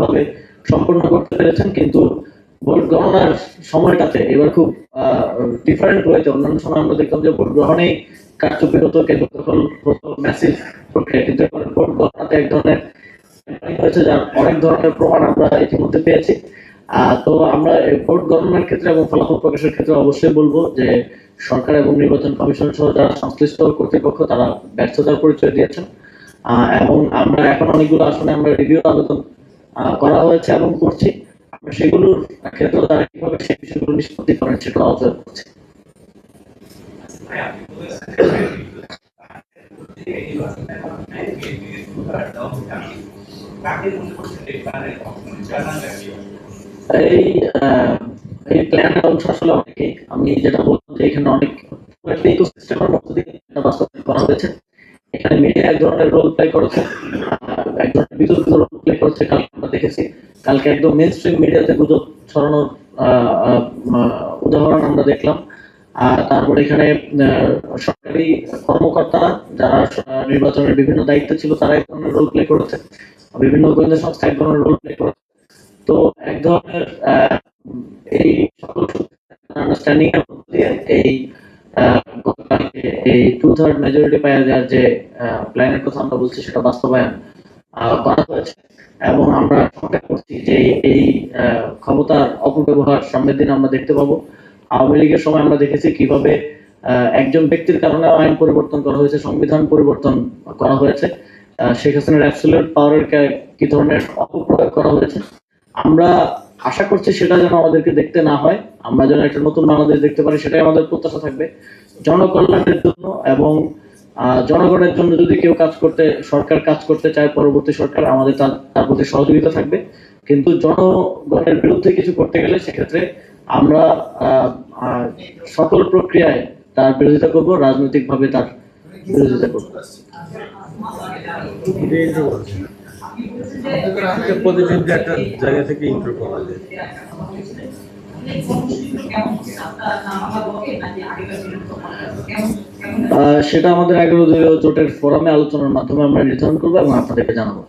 ভাবে সম্পন্ন করতে পেরেছেন, কিন্তু ভোট গণনার সময়টাতে এবার খুব ডিফারেন্ট হয়েছে। অন্যান্য সময় আমরা দেখতাম যে ভোট গ্রহণেই কারচুপি হতো, কেন্দ্র দখল হতো, ম্যাসিভ প্রক্রিয়া, কিন্তু এবার ভোট গণনাতে এক ধরনের হয়েছে, যার অনেক ধরনের প্রমাণ আমরা ইতিমধ্যে পেয়েছি। তো আমরা ভোট গণনার ক্ষেত্রে এবং ফলাফল প্রকাশের ক্ষেত্রে অবশ্যই বলবো যে সরকার এবং নির্বাচন কমিশন সহ যারা সংশ্লিষ্ট কর্তৃপক্ষ তারা ব্যর্থতার পরিচয় দিয়েছেন, এবং আমরা এখন অনেকগুলো আসলে আমরা রিভিউ আবেদন করা হয়েছে এবং করছি। আমরা সেগুলোর ক্ষেত্রে তারা কিভাবে সেই বিষয়গুলো নিষ্পত্তি করেন সেটা অবজার্ভ করছি। এই প্ল্যানের অংশ আসলে অনেকেই, আমি যেটা বললাম যে এখানে অনেক ইকোসিস্টেমের মধ্য দিয়ে বাস্তবায়ন করা হয়েছে। এখানে মিডিয়া এক ধরনের রোল প্লে করেছে, এক ধরনের বিতর্কিত রোল প্লে করেছে। কালকে আমরা দেখেছি, কালকে একদম মেইন স্ট্রিম মিডিয়াতে গুজব ছড়ানোর উদাহরণ আমরা দেখলাম। তারপরে এখানে সরকারি কর্মকর্তারা যারা নির্বাচনের বিভিন্ন দায়িত্বে ছিল তারা এক ধরনের রোল প্লে করেছে, বিভিন্ন গোয়েন্দা সংস্থা এক ধরনের রোল প্লে করেছে। তো এক ধরনের এই সকল আন্ডারস্ট্যান্ডিং এর মধ্যে দিয়ে এই 2/3 মেজরিটি পাওয়া যাওয়ার যে প্ল্যানের কথা আমরা বলছি সেটা বাস্তবায়ন করা হয়েছে। এবং আমরা আশঙ্কা করছি যে এই ক্ষমতার অপব্যবহার সামনের দিন আমরা দেখতে পাবো। আওয়ামী লীগের সময় আমরা দেখেছি কিভাবে একজন ব্যক্তির কারণে আইন পরিবর্তন করা হয়েছে, সংবিধান পরিবর্তন করা হয়েছে, শেখ হাসিনার অ্যাবসলিউট পাওয়ারের কি ধরনের অপপ্রয়োগ করা হয়েছে। আমরা আশা করছি সেটা যেন আমাদেরকে দেখতে না হয়, আমরা যেন একটা নতুন বাংলাদেশ দেখতে পারি, সেটাই আমাদের প্রত্যাশা থাকবে জনকল্যাণের জন্য। এবং জনগণের জন্য যদি কেউ সরকার কাজ করতে চায়, পরবর্তী সরকার, আমাদের তার প্রতি সহযোগিতা থাকবে। কিন্তু জনগণের বিরুদ্ধে কিছু করতে গেলে সেক্ষেত্রে আমরা সকল প্রক্রিয়ায় তার বিরোধিতা করব, রাজনৈতিকভাবে তার বিরোধিতা করব। জায়গা থেকে ইন্ট্রো করা যায়। সেটা আমাদের 11 দলীয় জোটের ফোরামে আলোচনার মাধ্যমে আমরা নির্ধারণ করবো এবং আপনাদেরকে জানাবো।